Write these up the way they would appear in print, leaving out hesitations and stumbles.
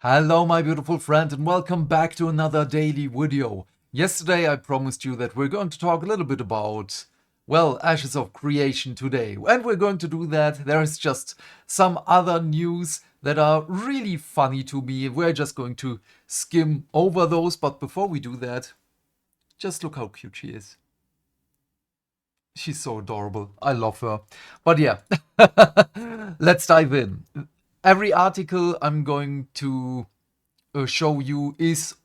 Hello my beautiful friend and welcome back to another daily video. Yesterday I promised you that we're going to talk a little bit about, well, Ashes of Creation today. And we're going to do that. There is just some other news that are really funny to me. We're just going to skim over those, but before we do that, just look how cute she is. She's so adorable. I love her. But yeah, let's dive in. Every article I'm going to show you is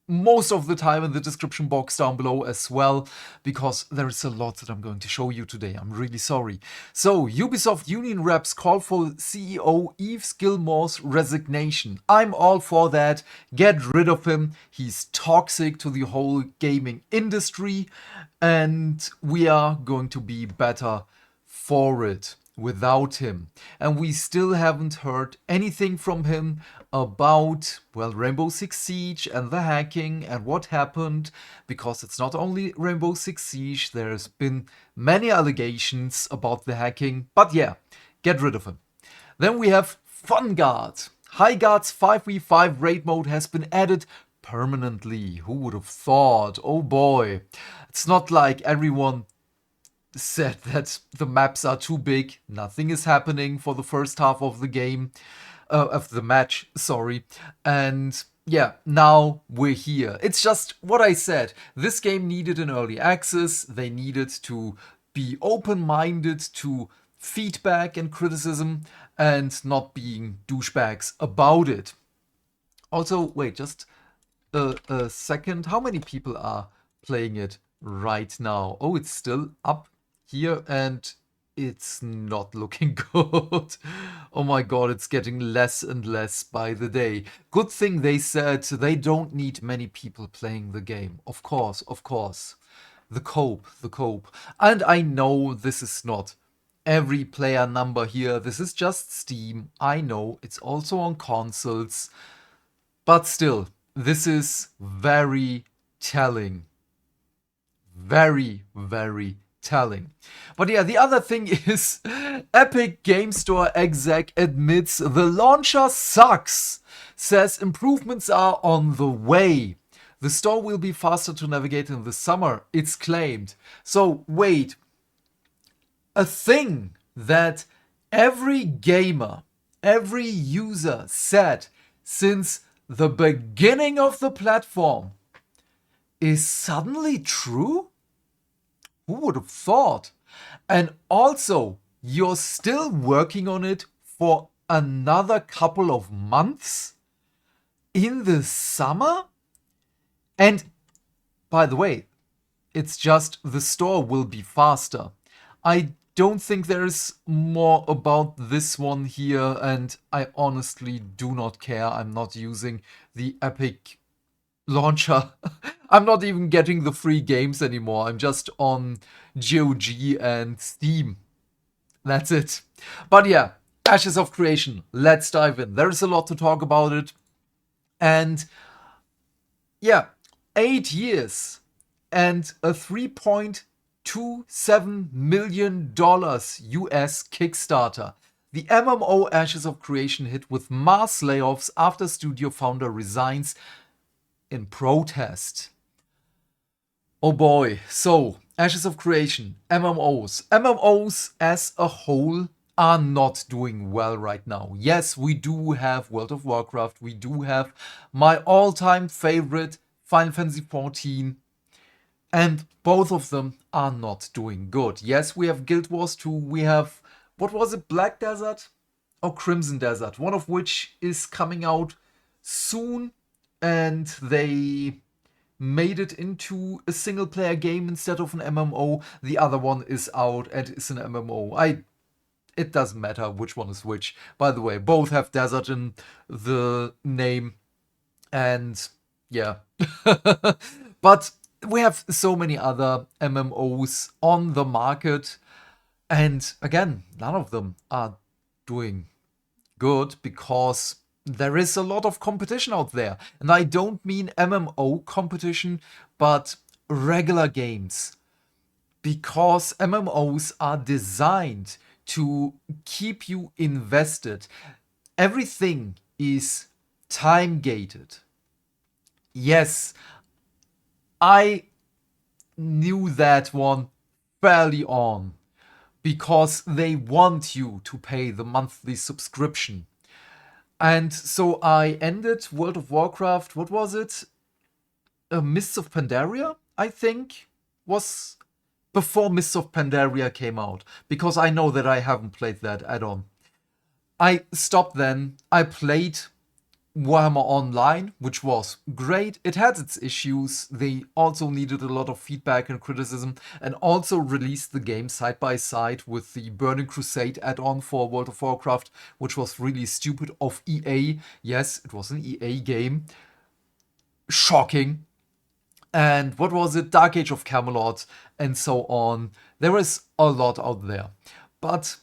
most of the time in the description box down below as well, because there is a lot that I'm going to show you today. I'm really sorry. So, Ubisoft union reps call for CEO Yves Gilmore's resignation. I'm all for that. Get rid of him. He's toxic to the whole gaming industry, and we are going to be better for it without him. And we still haven't heard anything from him about, well, Rainbow Six Siege and the hacking and what happened, because it's not only Rainbow Six Siege, there's been many allegations about the hacking, but yeah, get rid of him. Then we have Funguard. Highguard's 5v5 raid mode has been added permanently. Who would have thought? Oh boy. It's not like everyone said that the maps are too big. Nothing is happening for the first half of the game, of the match, sorry. And yeah, now we're here. It's just what I said. This game needed an early access. They needed to be open-minded to feedback and criticism and not being douchebags about it. Also, wait, just a second. How many people are playing it right now? Oh, it's still up here and it's not looking good. Oh my god, it's getting less and less by the day. Good thing they said they don't need many people playing the game. Of course, of course. The cope. And I know this is not every player number here. This is just Steam. I know it's also on consoles. But still, this is very telling. Very telling. But yeah, the other thing is Epic Game Store exec admits the launcher sucks, says improvements are on the way. The store will be faster to navigate in the summer, it's claimed. So wait, a thing that every gamer, every user said since the beginning of the platform is suddenly true? Who would have thought? And also, you're still working on it for another couple of months in the summer? And by the way, it's just the store will be faster. I don't think there's more about this one here, and I honestly do not care. I'm not using the Epic launcher. I'm not even getting the free games anymore. I'm just on GOG and Steam. That's it. But yeah, Ashes of Creation. Let's dive in. There's a lot to talk about it. And yeah, 8 years and a $3.27 million US Kickstarter. The MMO Ashes of Creation hit with mass layoffs after studio founder resigns in protest. Oh boy, so Ashes of Creation, MMOs. MMOs as a whole are not doing well right now. Yes, we do have World of Warcraft, we do have my all-time favorite Final Fantasy XIV, and both of them are not doing good. Yes, we have Guild Wars 2, we have, what was it, Black Desert or Crimson Desert, one of which is coming out soon, and they made it into a single player game instead of an MMO. The other one is out and is an MMO. It doesn't matter which one is which. By the way, both have desert in the name. And yeah. But we have so many other MMOs on the market. And again, none of them are doing good because there is a lot of competition out there. And I don't mean MMO competition, but regular games. Because MMOs are designed to keep you invested. Everything is time gated. Yes, I knew that one fairly on because they want you to pay the monthly subscription. And so I ended World of Warcraft, what was it? Mists of Pandaria, I think, was before Mists of Pandaria came out, because I know that I haven't played that add-on. I stopped then. I played Warhammer Online, which was great. It had its issues. They also needed a lot of feedback and criticism, and also released the game side by side with the Burning Crusade add-on for World of Warcraft, which was really stupid of EA. Yes, it was an EA game. Shocking. And what was it? Dark Age of Camelot, and so on. There is a lot out there. But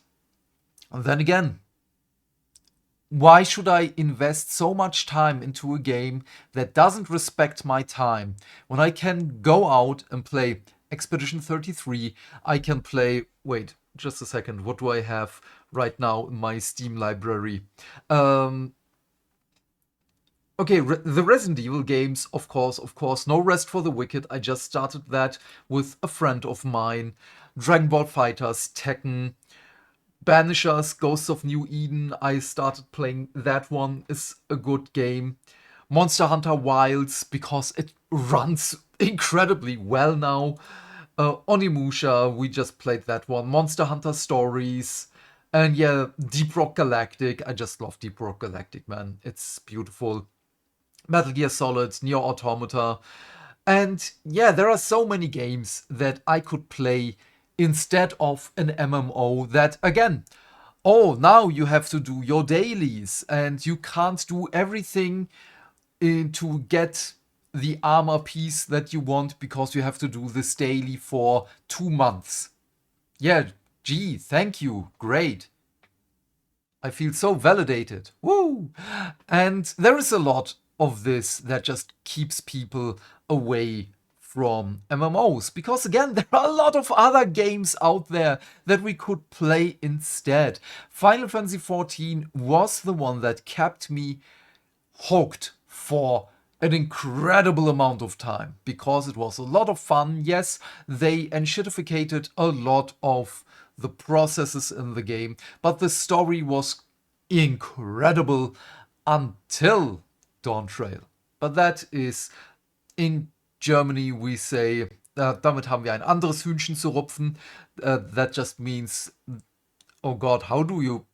then again, why should I invest so much time into a game that doesn't respect my time when I can go out and play Expedition 33? I can play. Wait, just a second. What do I have right now in my Steam library? Okay, the Resident Evil games, of course. No Rest for the Wicked. I just started that with a friend of mine. Dragon Ball FighterZ, Tekken, Banishers, Ghosts of New Eden. I started playing that one. Is a good game. Monster Hunter Wilds, because it runs incredibly well now. Onimusha, we just played that one. Monster Hunter Stories. And yeah, Deep Rock Galactic. I just love Deep Rock Galactic, man. It's beautiful. Metal Gear Solid, Nier Automata. And yeah, there are so many games that I could play instead of an MMO that, again, oh, now you have to do your dailies and you can't do everything to get the armor piece that you want because you have to do this daily for 2 months. Yeah, gee, thank you, great. I feel so validated. Woo! And there is a lot of this that just keeps people away from MMOs. Because again, there are a lot of other games out there that we could play instead. Final Fantasy XIV was the one that kept me hooked for an incredible amount of time because it was a lot of fun. Yes, they enshittificated a lot of the processes in the game, but the story was incredible until Dawn Trail. But that is, in Germany we say, damit haben wir ein anderes Hühnchen zu rupfen. That just means, oh god, how do you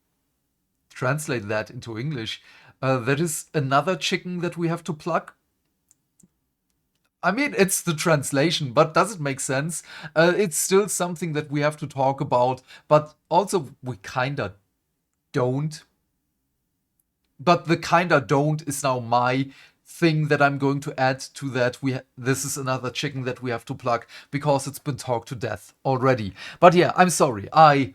translate that into English? That is another chicken that we have to pluck. I mean, it's the translation, but does it make sense? It's still something that we have to talk about, but also we kinda don't. But the kinda don't is now my thing that I'm going to add to that. This is another chicken that we have to pluck because it's been talked to death already. But yeah, I'm sorry. I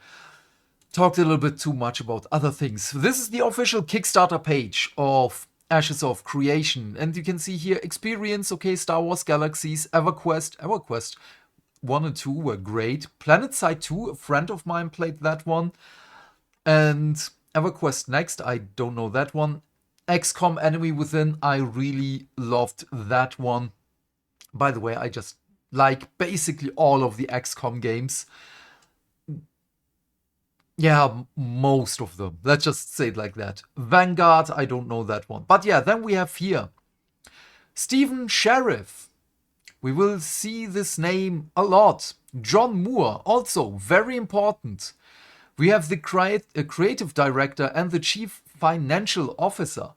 talked a little bit too much about other things. This is the official Kickstarter page of Ashes of Creation. And you can see here, Experience, okay, Star Wars Galaxies, EverQuest 1 and 2 were great. PlanetSide 2, a friend of mine played that one. And EverQuest Next, I don't know that one. XCOM Enemy Within, I really loved that one. By the way, I just like basically all of the XCOM games. Yeah, most of them. Let's just say it like that. Vanguard, I don't know that one. But yeah, then we have here Stephen Sheriff. We will see this name a lot. John Moore, also very important. We have the creative director and the chief financial officer.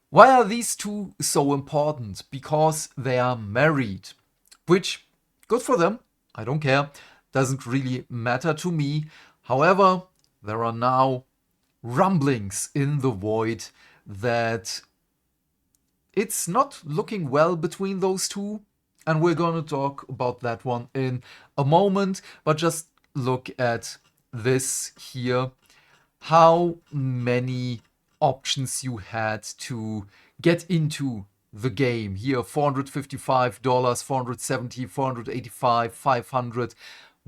Why are these two so important? Because they are married. Which, good for them. I don't care. Doesn't really matter to me. However, there are now rumblings in the void that it's not looking well between those two. And we're going to talk about that one in a moment. But just look at this here. How many options you had to get into the game. Here, $455, $470, $485, $500,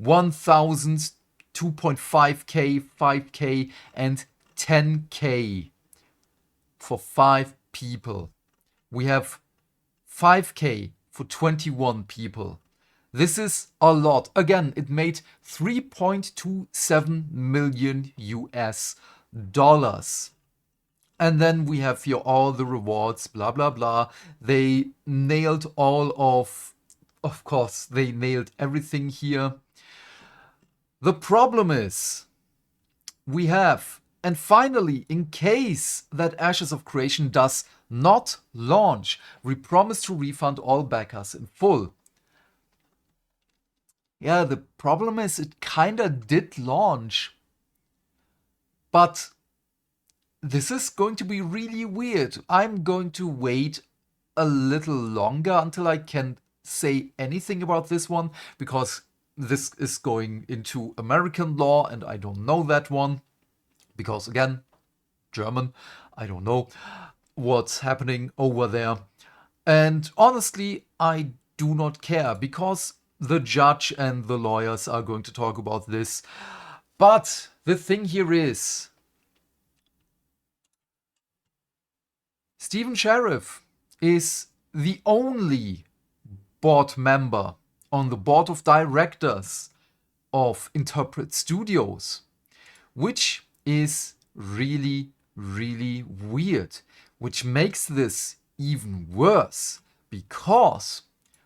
$1,000, 2.5k, 5k, and 10k for 5 people. We have 5K for 21 people. This is a lot. Again, it made 3.27 million US dollars. And then we have here all the rewards, blah, blah, blah. They nailed all of course, they nailed everything here. The problem is, we have, and finally, in case that Ashes of Creation does not launch, we promise to refund all backers in full. Yeah, the problem is it kinda did launch, but this is going to be really weird. I'm going to wait a little longer until I can say anything about this one, because this is going into American law and I don't know that one. Because again, German, I don't know what's happening over there. And honestly, I do not care, because the judge and the lawyers are going to talk about this. But the thing here is, Stephen Sheriff is the only board member on the board of directors of Interpret Studios, which is really, really weird, which makes this even worse, because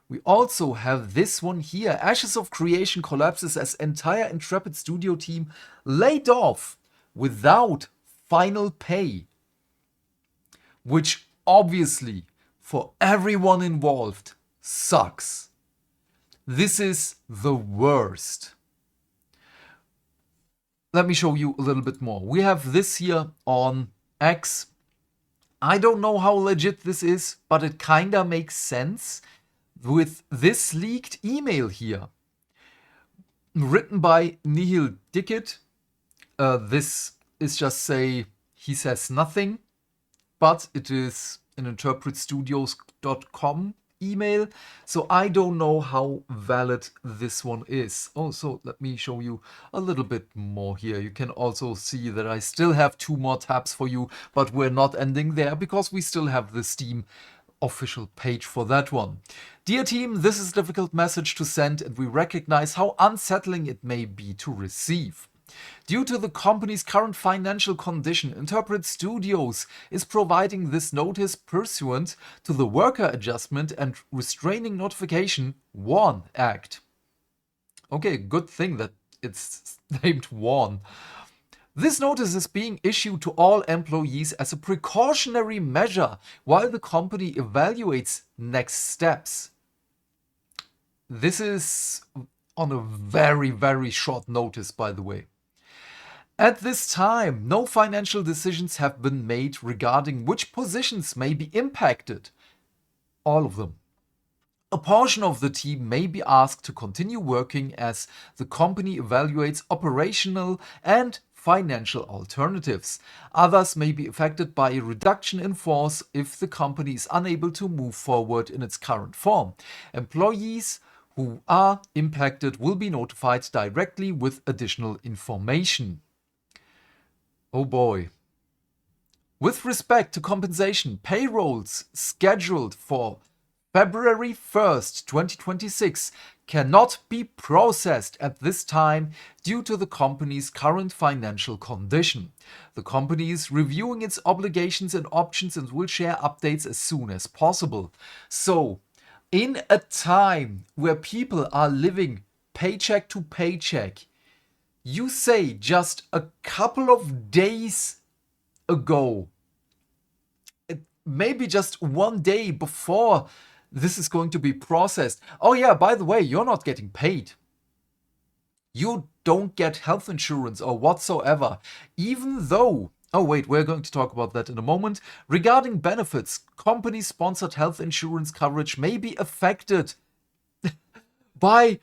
we also have this one here. Ashes of Creation collapses as entire Intrepid Studio team laid off without final pay, which obviously for everyone involved sucks. This is the worst. Let me show you a little bit more. We have this here on X. I don't know how legit this is, but it kinda makes sense with this leaked email here. Written by Nihil Dickett. This is just he says nothing, but it is an interpretstudios.com email, so I don't know how valid this one is. Oh, so let me show you a little bit more here. You can also see that I still have 2 more tabs for you, but we're not ending there, because we still have the Steam official page for that one. Dear team, this is a difficult message to send, and we recognize how unsettling it may be to receive. Due to the company's current financial condition, Interpret Studios is providing this notice pursuant to the Worker Adjustment and Restraining Notification WARN Act. Okay, good thing that it's named WARN. This notice is being issued to all employees as a precautionary measure while the company evaluates next steps. This is on a very, very short notice, by the way. At this time, no financial decisions have been made regarding which positions may be impacted. All of them. A portion of the team may be asked to continue working as the company evaluates operational and financial alternatives. Others may be affected by a reduction in force if the company is unable to move forward in its current form. Employees who are impacted will be notified directly with additional information. Oh boy. With respect to compensation, payrolls scheduled for February 1st, 2026 cannot be processed at this time due to the company's current financial condition. The company is reviewing its obligations and options and will share updates as soon as possible. So, in a time where people are living paycheck to paycheck, you say just a couple of days ago, maybe just one day before this is going to be processed, oh yeah, by the way, you're not getting paid. You don't get health insurance or whatsoever, even though, oh wait, we're going to talk about that in a moment. Regarding benefits, company-sponsored health insurance coverage may be affected by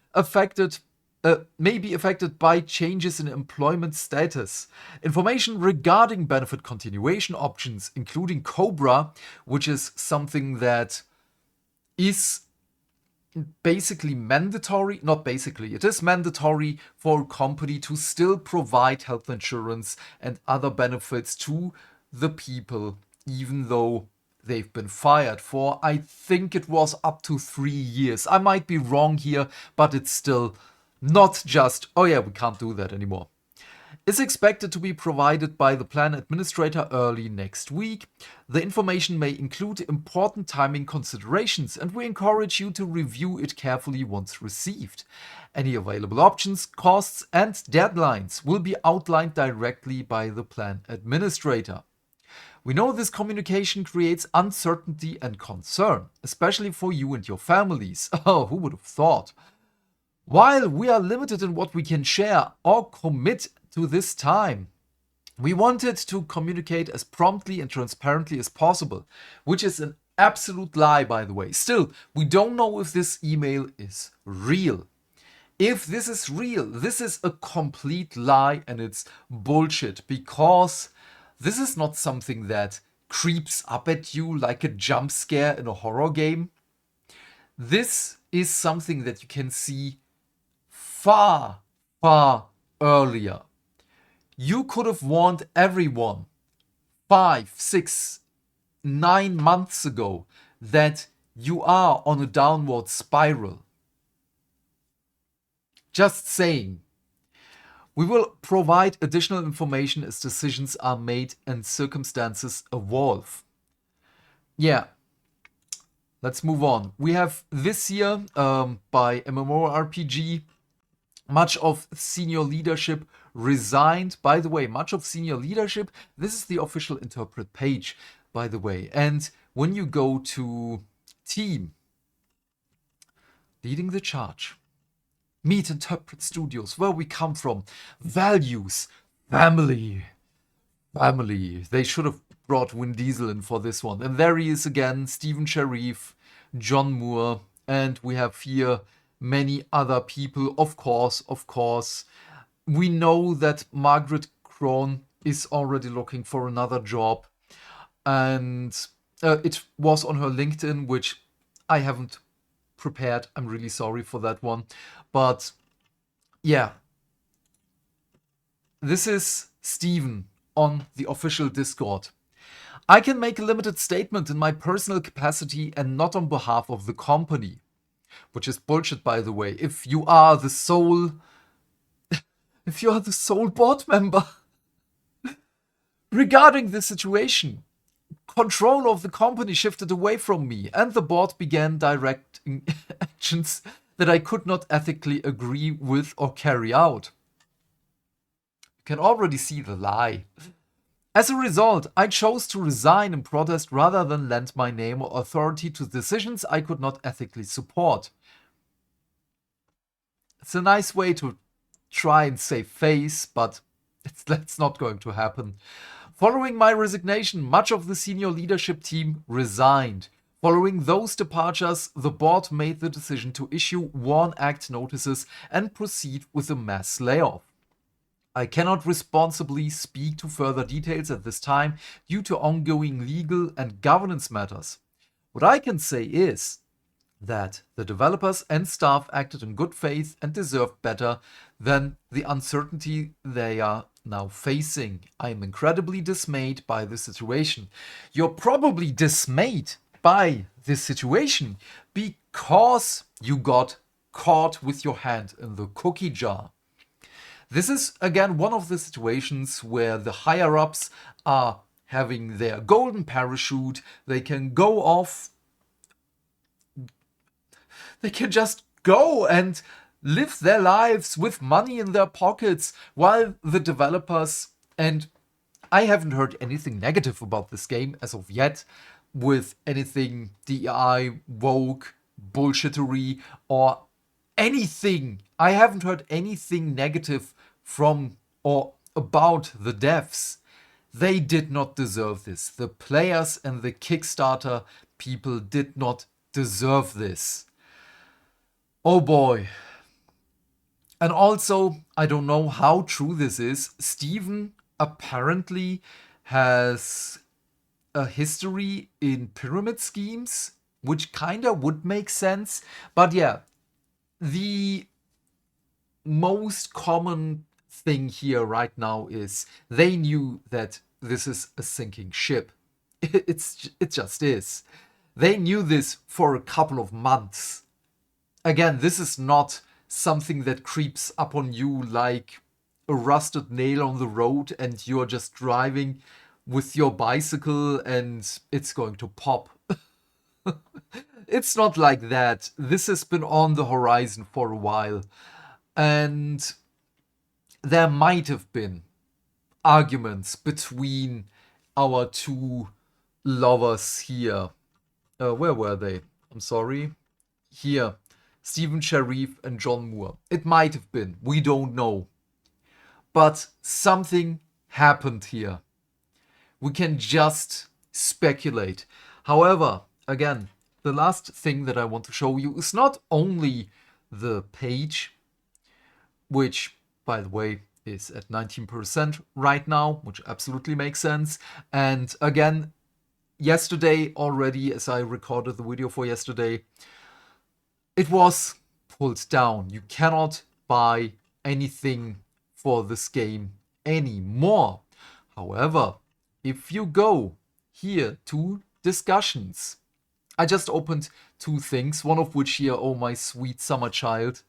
changes in employment status. Information regarding benefit continuation options, including COBRA, which is something that is basically mandatory, not basically, it is mandatory for a company to still provide health insurance and other benefits to the people, even though they've been fired for, I think it was up to 3 years. I might be wrong here, but it's still not just, oh yeah, we can't do that anymore. Is expected to be provided by the plan administrator early next week. The information may include important timing considerations, and we encourage you to review it carefully once received. Any available options, costs, and deadlines will be outlined directly by the plan administrator. We know this communication creates uncertainty and concern, especially for you and your families. Oh, who would have thought? While we are limited in what we can share or commit to this time, we wanted to communicate as promptly and transparently as possible, which is an absolute lie, by the way. Still, we don't know if this email is real. If this is real, this is a complete lie and it's bullshit, because this is not something that creeps up at you like a jump scare in a horror game. This is something that you can see far, far earlier. You could have warned everyone 5, 6, 9 months ago that you are on a downward spiral. Just saying. We will provide additional information as decisions are made and circumstances evolve. Yeah. Let's move on. We have this year, by MMORPG, much of senior leadership resigned. By the way, much of senior leadership, this is the official interpret page, by the way. And when you go to team, leading the charge, meet Interpret Studios, where we come from, values, family. They should have brought Vin Diesel in for this one. And there he is again, Stephen Sharif, John Moore, and we have here many other people. Of course. We know that Margaret Krohn is already looking for another job. And it was on her LinkedIn, which I haven't prepared. I'm really sorry for that one. But yeah, this is Steven on the official Discord. I can make a limited statement in my personal capacity and not on behalf of the company. Which is bullshit, by the way. If you are the sole board member. Regarding this situation, control of the company shifted away from me, and the board began directing actions that I could not ethically agree with or carry out. You can already see the lie. As a result, I chose to resign in protest rather than lend my name or authority to decisions I could not ethically support. It's a nice way to try and save face, but that's not going to happen. Following my resignation, much of the senior leadership team resigned. Following those departures, the board made the decision to issue WARN Act notices and proceed with a mass layoff. I cannot responsibly speak to further details at this time due to ongoing legal and governance matters. What I can say is that the developers and staff acted in good faith and deserved better than the uncertainty they are now facing. I am incredibly dismayed by the situation. You're probably dismayed by this situation because you got caught with your hand in the cookie jar. This is, again, one of the situations where the higher-ups are having their golden parachute. They can go off. They can just go and live their lives with money in their pockets, while the developers, and I haven't heard anything negative about this game as of yet, with anything DEI, woke, bullshittery, or anything. I haven't heard anything negative from or about the devs. They did not deserve this. The players and the Kickstarter people did not deserve this. Oh boy. And also, I don't know how true this is, Steven apparently has a history in pyramid schemes, which kinda would make sense. But yeah, the most common thing here right now is they knew that this is a sinking ship. It just is. They knew this for a couple of months. Again, this is not something that creeps up on you like a rusted nail on the road and you're just driving with your bicycle and it's going to pop. It's not like that. This has been on the horizon for a while. And there might have been arguments between our two lovers here. Where were they? I'm sorry. Here. Stephen Sharif and John Moore. It might have been. We don't know. But something happened here. We can just speculate. However, again, the last thing that I want to show you is not only the page, which, by the way, is at 19% right now, which absolutely makes sense. And again, yesterday already, as I recorded the video for yesterday, it was pulled down. You cannot buy anything for this game anymore. However, if you go here to discussions, I just opened two things, one of which here, oh my sweet summer child.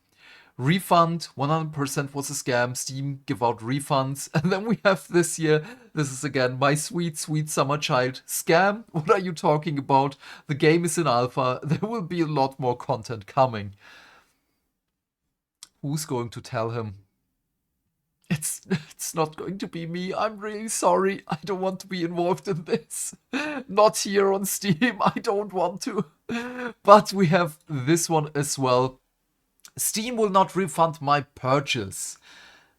Refund, 100% was a scam. Steam give out refunds. And then we have this here. This is again my sweet, sweet summer child. Scam? What are you talking about? The game is in alpha. There will be a lot more content coming. Who's going to tell him? It's not going to be me. I'm really sorry. I don't want to be involved in this. Not here on Steam. I don't want to. But we have this one as well. Steam will not refund my purchase.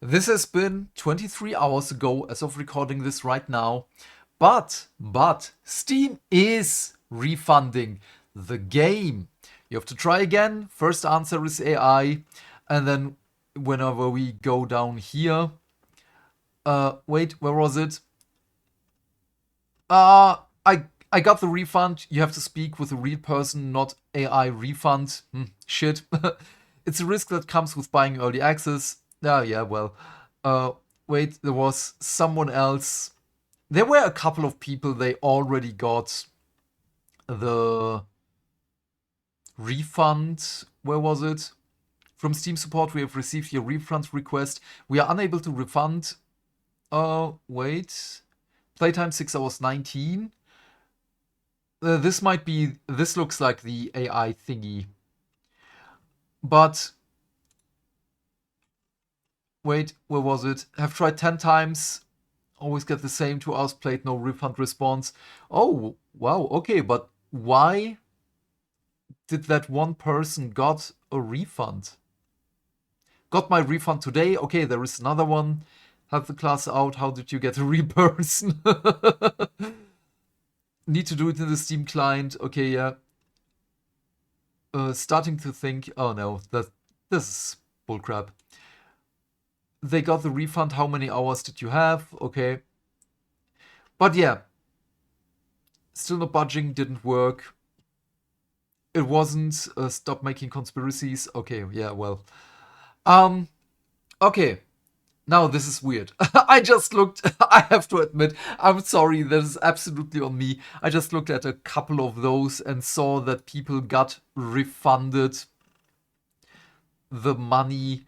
This has been 23 hours ago as of recording this right now. But Steam is refunding the game. You have to try again. First answer is AI. And then whenever we go down here. Wait, where was it? I got the refund. You have to speak with a real person, not AI refund. Shit. It's a risk that comes with buying early access. Yeah, well. Wait, there was someone else. There were a couple of people, they already got the refund. Where was it? From Steam support, we have received your refund request. We are unable to refund. Wait. Playtime 6 hours 19. This might be, this looks like the AI thingy. But, wait, where was it? Have tried 10 times. Always get the same 2 hours played, no refund response. Oh, wow, okay, but why did that one person got a refund? Got my refund today. Okay, there is another one. Have the class out. How did you get a re-person? Need to do it in the Steam client. Okay, yeah. Starting to think. Oh no, this is bullcrap. They got the refund. How many hours did you have? Okay. But yeah. Still not budging. Didn't work. It wasn't. Stop making conspiracies. Okay, yeah, well. Okay. Now this is weird. I just looked, I have to admit, I'm sorry, that is absolutely on me. I just looked at a couple of those and saw that people got refunded the money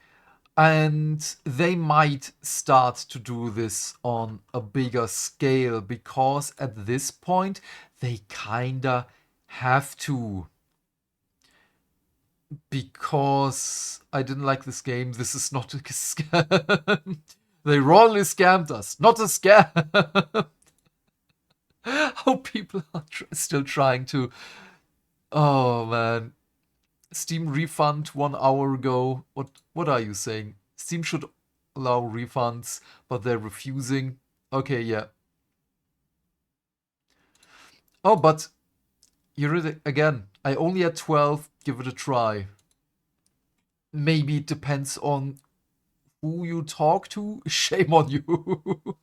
and they might start to do this on a bigger scale because at this point they kinda have to. Because I didn't like this game. This is not a scam. They wrongly scammed us. Not a scam. How people are still trying to... Oh, man. Steam refund 1 hour ago. What are you saying? Steam should allow refunds, but they're refusing. Okay, yeah. Oh, but... Here it again. I only had 12. Give it a try. Maybe it depends on who you talk to. Shame on you.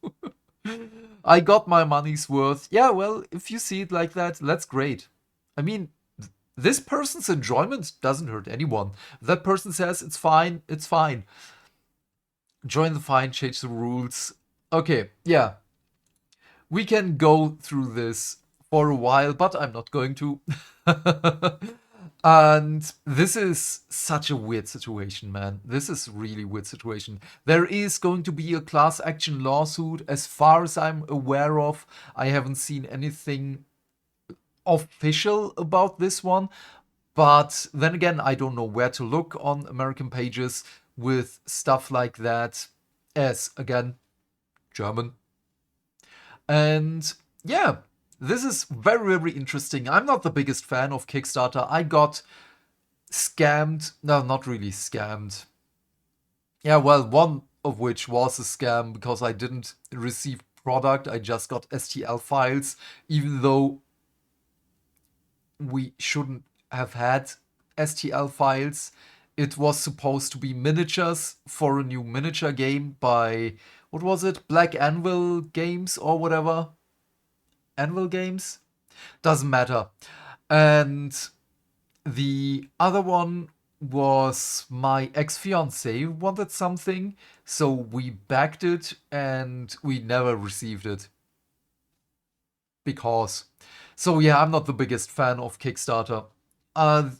I got my money's worth. Yeah, well, if you see it like that, that's great. I mean, this person's enjoyment doesn't hurt anyone. If that person says it's fine, it's fine. Join the fine, change the rules. Okay, yeah. We can go through this for a while, but I'm not going to. And this is such a weird situation, man. This is really weird situation. There is going to be a class action lawsuit as far as I'm aware of. I haven't seen anything official about this one. But then again, I don't know where to look on American pages with stuff like that, as again, German. And yeah, this is very, very interesting. I'm not the biggest fan of Kickstarter. I got scammed. No, not really scammed. Yeah, well, one of which was a scam because I didn't receive product. I just got STL files, even though we shouldn't have had STL files. It was supposed to be miniatures for a new miniature game by, what was it? Black Anvil Games or whatever. Anvil Games? Doesn't matter. And the other one was my ex-fiance wanted something, so we backed it and we never received it. Because. So yeah, I'm not the biggest fan of Kickstarter. Uh,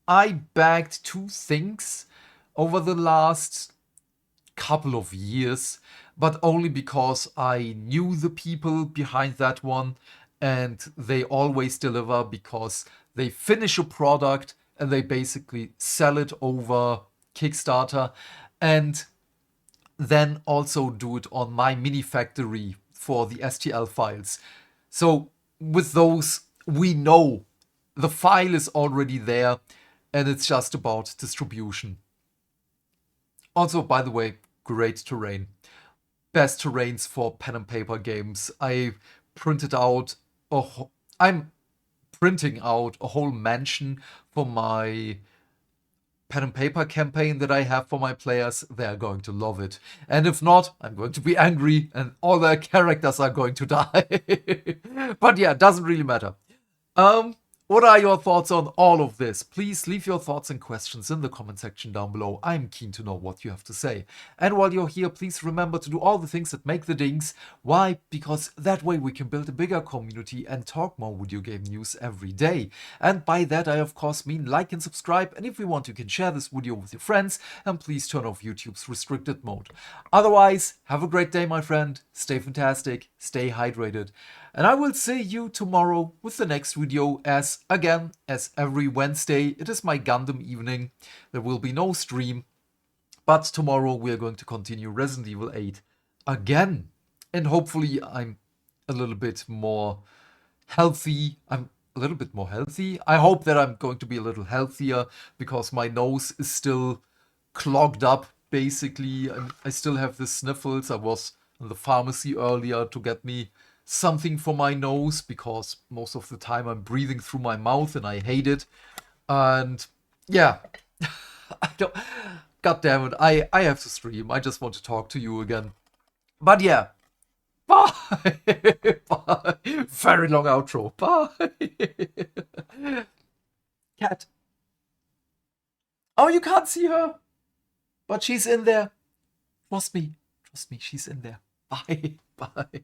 I backed two things over the last couple of years, but only because I knew the people behind that one and they always deliver because they finish a product and they basically sell it over Kickstarter and then also do it on my mini factory for the STL files. So with those, we know the file is already there and it's just about distribution. Also, by the way, great terrain. Best terrains for pen and paper games. Printed out I'm printing out a whole mansion for my pen and paper campaign that I have for my players. They're going to love it. And if not, I'm going to be angry and all their characters are going to die. But yeah, it doesn't really matter. What are your thoughts on all of this? Please leave your thoughts and questions in the comment section down below. I'm keen to know what you have to say. And while you're here, please remember to do all the things that make the dings. Why? Because that way we can build a bigger community and talk more video game news every day. And by that I of course mean like and subscribe. And if you want, you can share this video with your friends. And please turn off YouTube's restricted mode. Otherwise, have a great day, my friend. Stay fantastic, stay hydrated. And I will see you tomorrow with the next video as every Wednesday, it is my Gundam evening. There will be no stream. But tomorrow we are going to continue Resident Evil 8 again. And hopefully I'm a little bit more healthy. I hope that I'm going to be a little healthier because my nose is still clogged up, basically. I still have the sniffles. I was in the pharmacy earlier to get me something for my nose because most of the time I'm breathing through my mouth and I hate it. And yeah, I don't. God damn it, I have to stream. I just want to talk to you again. But yeah, bye. Bye. Very long outro. Bye. Cat. Oh, you can't see her, but she's in there. Trust me, she's in there. Bye. Bye.